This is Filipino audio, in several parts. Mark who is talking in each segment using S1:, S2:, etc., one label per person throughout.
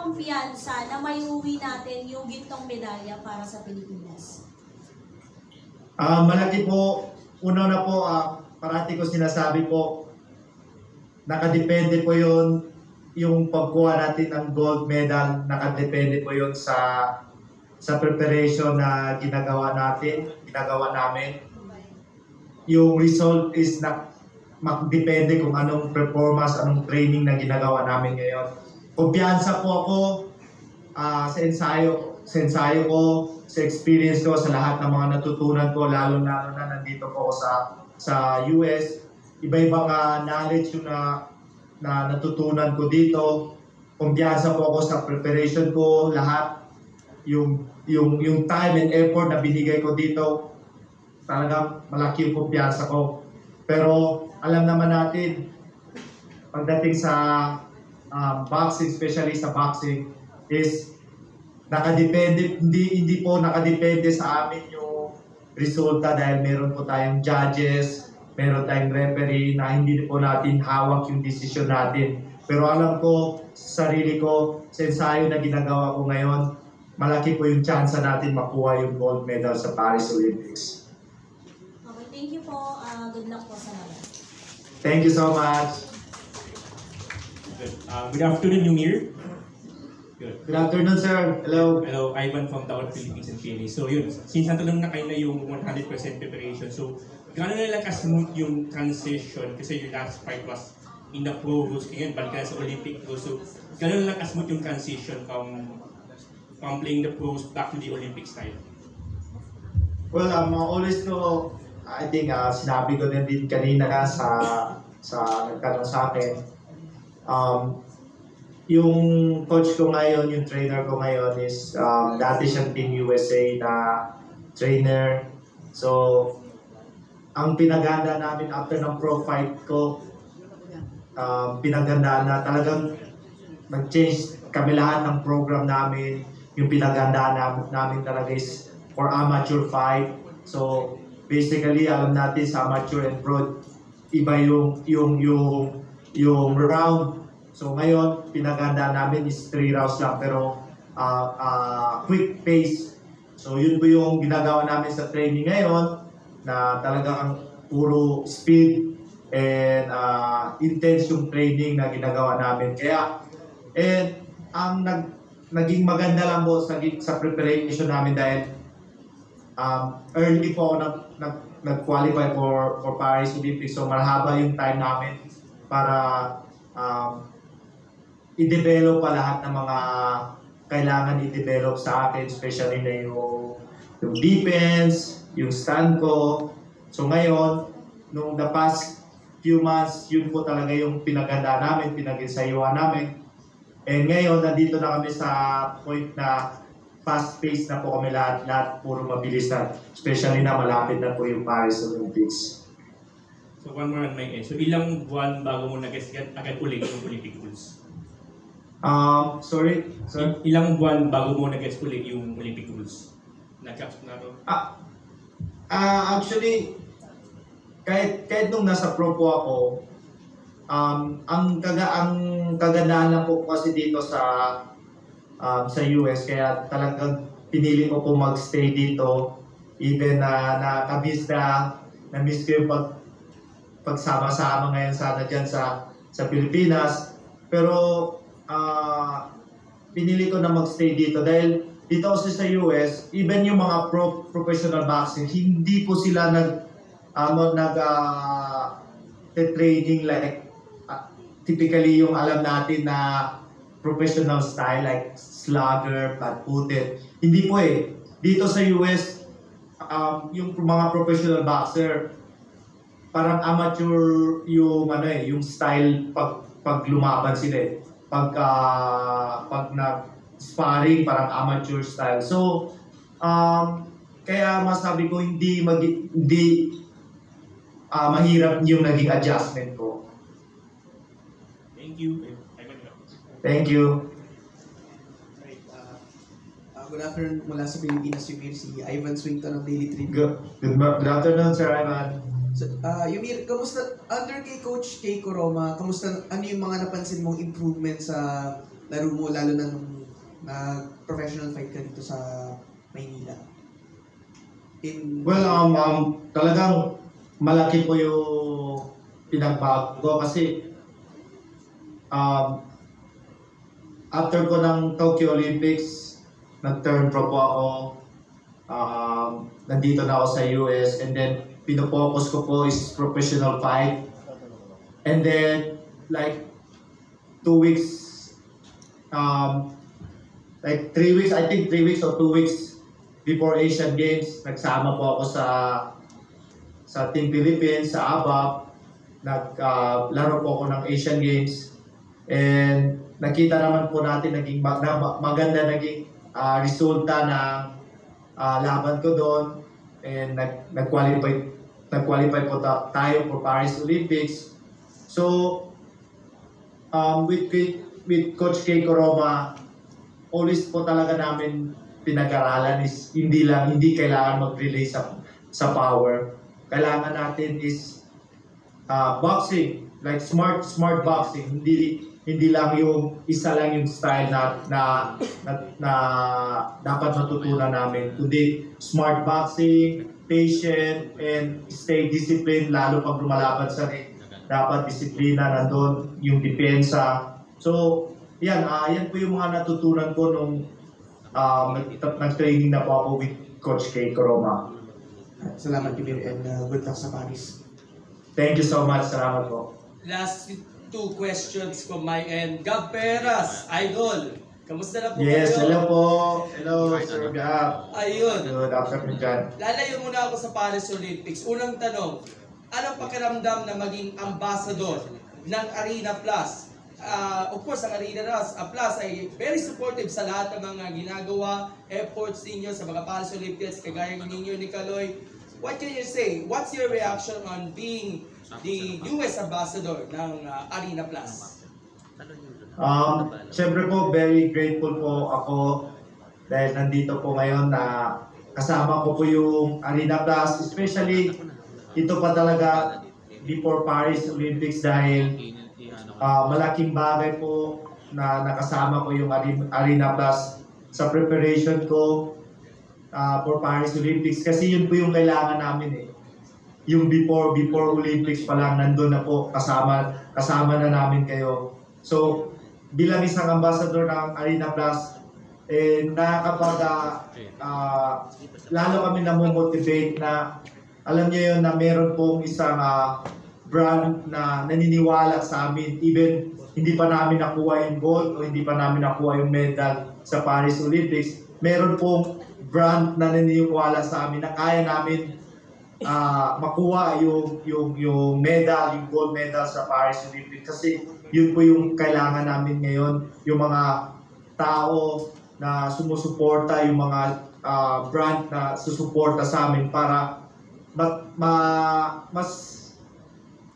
S1: kumpiyansa na mayuwi natin yung gintong medalya para sa Pilipinas?
S2: Malaki po. Una na po, parati ko sinasabi po, nakadepende po yun, yung pagkuha natin ng gold medal, nakadepende po yun sa preparation na ginagawa namin. Yung result is depende kung anong performance, anong training na ginagawa namin ngayon. Kumpiyansa po ako sa ensayo ko, sa experience ko, sa lahat ng mga natutunan ko, lalo na nandito po ako sa US. Iba-ibang knowledge yung na natutunan ko dito. Kumpiyansa po ako sa preparation ko, lahat. Yung time and effort na binigay ko dito, talagang malaki yung kumpiyansa ko. Pero alam naman natin, pagdating sa boxing, especially sa boxing, is nakadepende, hindi po nakadepende sa amin yung resulta dahil meron po tayong judges, meron tayong referee na hindi po natin hawak yung decision natin. Pero alam ko sa sarili ko, sa ensayo na ginagawa ko ngayon, malaki po yung chance natin makuha yung gold medal sa Paris Olympics.
S1: Okay, thank you po. Good luck po sa laban.
S2: Thank you so much.
S3: Good afternoon, Yumir.
S2: Good afternoon, sir. Hello.
S3: Hello, Ivan from Tower Philippines and PNA. So yun, since natanong na kayo na yung 100% preparation, so gano'n na lang ka-smooth yung transition kasi your last fight was in the pro rules, ngayon balik ka na sa Olympic rules. So gano'n na lang ka-smooth yung transition from playing the pros back to the Olympic style?
S2: Well, always ko, I think sinabi ko din kanina sa nagtanong sa akin, yung coach ko ngayon, yung trainer ko ngayon is dati siyang Team USA na trainer. So, ang pinaganda namin after ng pro fight ko, pinaganda na talagang nag-change kami lahat ng program namin. Yung pinaganda namin talaga is for amateur fight. So, basically, alam natin sa amateur and pro, iba yung round. So ngayon, pinaganda namin is 3 rounds lang pero quick pace. So yun po yung ginagawa namin sa training ngayon na talagang puro speed and intense yung training na ginagawa namin. Kaya, ang naging maganda lang po sa preparation namin dahil early po ako nag-qualify for Paris Olympics. So mahaba yung time namin para i-develop pa lahat ng mga kailangan i-develop sa akin, especially na yung defense, yung stand ko. So ngayon, nung the past few months, yun po talaga yung pinaganda namin, pinag-ensayuhan namin. And ngayon, nandito na kami sa point na fast-paced na po kami lahat puro mabilis na, especially na malapit na po yung Paris Olympics.
S3: So one more on my end. So ilang buwan bago mo agad ulit yung Olympic rules?
S2: Sorry?
S3: Ilang buwan bago mo nag-guess ulit yung Olympic rules? Na-caps na to?
S2: Actually, kahit nung nasa pro po ako, ang kagandahan lang po kasi dito sa US, kaya talagang pinili ko po mag-stay dito. Even na-miss ko yung pagsama-sama ngayon sana dyan sa Pilipinas. Pero pinili ko na mag-stay dito dahil dito kasi sa US, even yung mga professional boxing, hindi po sila training like typically yung alam natin na professional style like slugger, flat-footed. Hindi po eh. Dito sa US, yung mga professional boxer, parang amateur yung style pag lumaban sila eh. Pag nag-sparring, parang amateur style. So, kaya masabi ko hindi mahirap yung naging adjustment ko.
S3: Thank you.
S2: Thank you.
S4: Good afternoon mula sa Pilipinas, Yumir, si Ivan Swington ng Daily Tribune.
S2: Good afternoon, Sir Ivan.
S4: So, Yumir, kamusta, under kay Coach Keiko Roma, kamusta, ano yung mga napansin mong improvement sa laro mo, lalo na nung professional fight ka dito sa Maynila?
S2: Well, talagang malaki po yung pinagbago ko kasi after ko ng Tokyo Olympics, nag-turn pro po ako. Nandito na ako sa US, and then pinopokus ko po is professional fight. And then like 2 weeks, like 3 weeks, I think 3 weeks or 2 weeks before Asian Games, nagsama po ako sa Team Philippines, sa ABAP. Naglaro po ako ng Asian Games. And nakita naman po natin naging maganda naging resulta ng laban ko doon. And nag-qualify po tayo for Paris Olympics. So, with Coach Keiko Roma, always po talaga namin pinag-aralan is hindi kailangan mag-relay sa power. Kailangan natin is boxing, like smart boxing. Hindi lang yung isa lang yung style na dapat matutunan namin, kundi smart boxing, patient, and stay disciplined, lalo pag lumalaban sa ring. Dapat disiplina nandun, yung depensa. So, yan po yung mga natutunan ko nung nag-training na po ako with Coach Keiko Roma.
S4: Salamat, Kimir, and good luck sa Paris.
S2: Thank you so much. Salamat po.
S5: Last 2 questions from my end. Gab Peras, Idol. Kamusta na po
S2: Yes,
S5: kayo?
S2: hello po. Hello, Sir Gab.
S5: Ayun.
S2: Good afternoon dyan.
S5: Lalayo muna ako sa Paris Olympics. Unang tanong, anong pakiramdam na maging ambassador ng Arena Plus? Of course, ang Arena Plus ay very supportive sa lahat ng mga ginagawa, efforts ninyo sa mga Paris Olympics, kagaya ninyo ni Kaloy. What can you say? What's your reaction on being the US ambassador ng Arena Plus?
S2: Siyempre po, very grateful po ako dahil nandito po ngayon na kasama ko po yung Arena Plus, especially ito pa talaga before Paris Olympics dahil malaking bagay po na nakasama ko yung Arena Plus sa preparation ko for Paris Olympics kasi yun po yung kailangan namin eh. Yung before Olympics pa lang nandun na po kasama na namin kayo. So bilang isang ambassador ng Arena Plus, lalo kami namomotivate na alam niyo yun na meron pong isang brand na naniniwala sa amin. Even hindi pa namin nakuha yung gold o hindi pa namin nakuha yung medal sa Paris Olympics, meron pong brand na naniniwala sa amin na kaya namin makuha yung medal, yung gold medal sa Paris Olympics. Kasi yun po yung kailangan namin ngayon, yung mga tao na sumusuporta, yung mga brand na susuporta sa amin para mas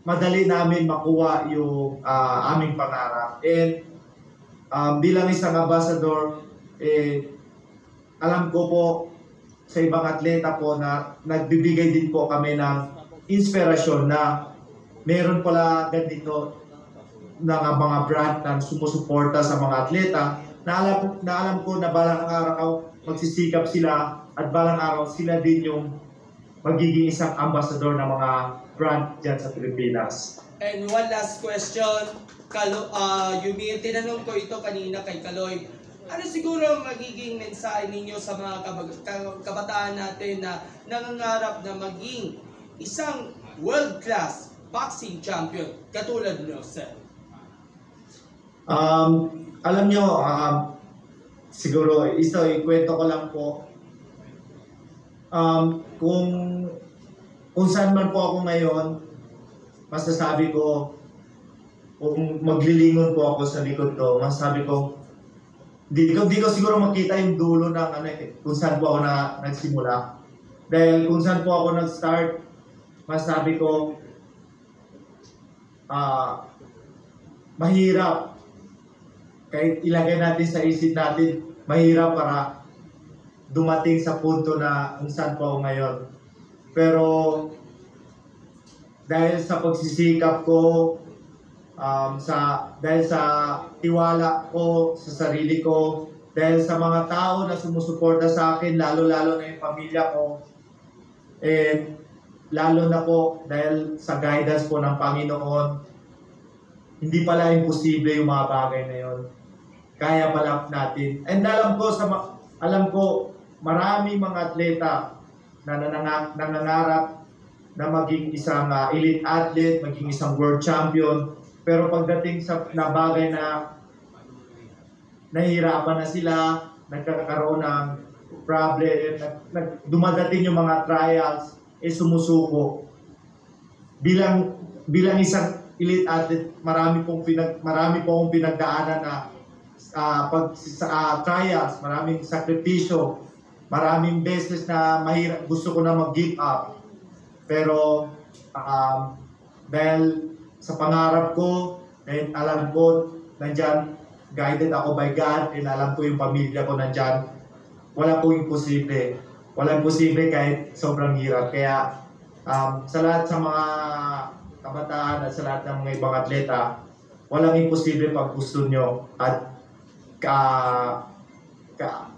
S2: madali namin makuha yung aming pangarap. And bilang isang ambassador, alam ko po sa ibang atleta po na nagbibigay din po kami ng inspirasyon na meron pala ganito ng mga brand na sumusuporta sa mga atleta na alam ko na balang araw magsisikap sila at balang araw sila din yung magiging isang ambassador ng mga brand dyan sa Pilipinas.
S5: And one last question, Yumi, tinanong ko ito kanina kay Kaloy. Ano siguro ang magiging mensahe ninyo sa mga kabataan natin na nangangarap na maging isang world-class boxing champion katulad nyo, sir?
S2: Alam nyo, siguro, ikwento ko lang po. Kung saan man po ako ngayon, masasabi ko, kung maglilingon po ako sa likod ko, masasabi ko, di ko siguro makita yung dulo ng kung saan po ako nagsimula. Dahil kung saan po ako nag-start, masasabi ko, mahirap. Kahit ilagay natin sa isip natin, mahirap para dumating sa punto na kung saan po ako ngayon. Pero dahil sa pagsisikap ko, dahil sa tiwala ko sa sarili ko, dahil sa mga tao na sumusuporta sa akin, lalo-lalo na yung pamilya ko, and lalo na po dahil sa guidance po ng Panginoon, hindi pala imposible yung mga bagay na yon. Kaya pala natin. And alam ko maraming mga atleta na nangangarap na maging isang elite athlete, maging isang world champion. Pero pagdating sa bagay na nahihirapan na sila, nagkakaroon ng problem, dumadating yung mga trials, sumusuko. Bilang isang elite athlete, marami po akong pinagdaanan na trials, maraming sakripisyo, maraming beses na gusto ko na mag-give up. Pero dahil sa pangarap ko, and alam ko, nandyan, guided ako by God, and alam ko yung pamilya ko nandyan, wala pong imposible. Walang imposible kahit sobrang hirap. Kaya sa lahat sa mga kabataan at sa lahat ng mga ibang atleta, walang imposible pag gusto nyo at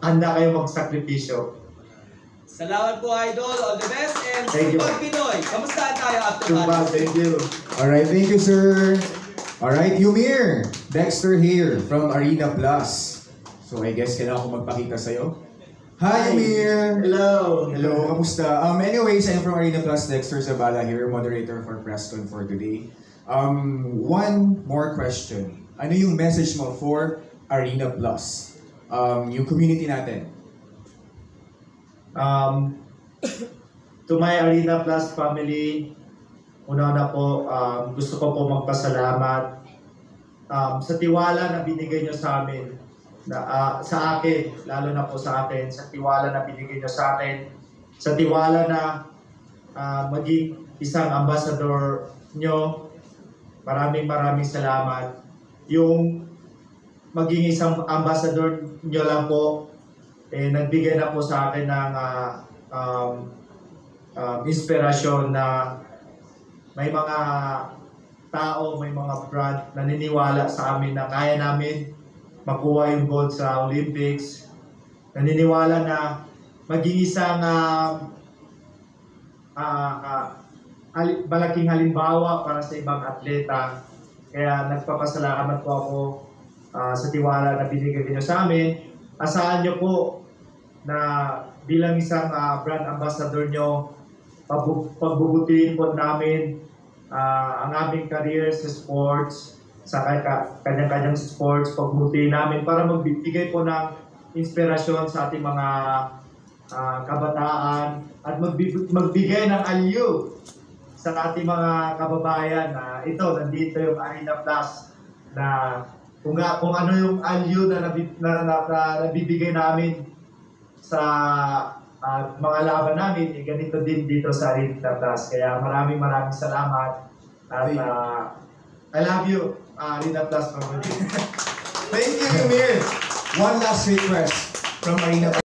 S2: handa kayo magsakripisyo.
S5: Salamat po, Idol. All the best. And
S2: Thank you.
S5: Pag Pinoy, kamusta tayo after
S2: Sumpah,
S5: that?
S2: thank you.
S6: Alright, thank you, sir. Alright, Yumir. Dexter here from Arena Plus. So, I guess kailangan ko magpakita sa'yo. Hi, Yumir!
S2: Hello.
S6: Hello, kamusta? Anyways, I'm from Arena Plus, Dexter Zabala here, moderator for PressCon for today. One more question. Ano yung message mo for Arena Plus? Yung community natin.
S2: To my Arena Plus family, una po, gusto ko po magpasalamat sa tiwala na binigay nyo sa amin, sa akin, lalo na po sa akin, sa tiwala na binigay nyo sa akin, sa tiwala na maging isang ambassador nyo. Maraming salamat. Yung maging isang ambassador nyo lang po, nagbigay na po sa akin ng inspirasyon na may mga tao, may mga brand na naniniwala sa amin na kaya namin makuha yung gold sa Olympics. Naniniwala na maging isang malaking halimbawa para sa ibang atleta. Kaya nagpapasalamat po ako sa tiwala na binigay niyo sa amin. Asahan niyo po na bilang isang brand ambassador nyo, pagbubutihin po namin ang aming career sa sports, sa kanyang-kanyang sports, pagbubutihin namin para magbigay po ng inspirasyon sa ating mga kabataan at magbigay ng aliw sa ating mga kababayan na ito, nandito yung Arena Plus na kung ano yung aliw na nabibigay namin sa mga laban namin, ganito din dito sa Arena Plus. Kaya maraming salamat at I love you, Arena Plus.
S6: Thank you, Yumir! One last request from Arena Plus.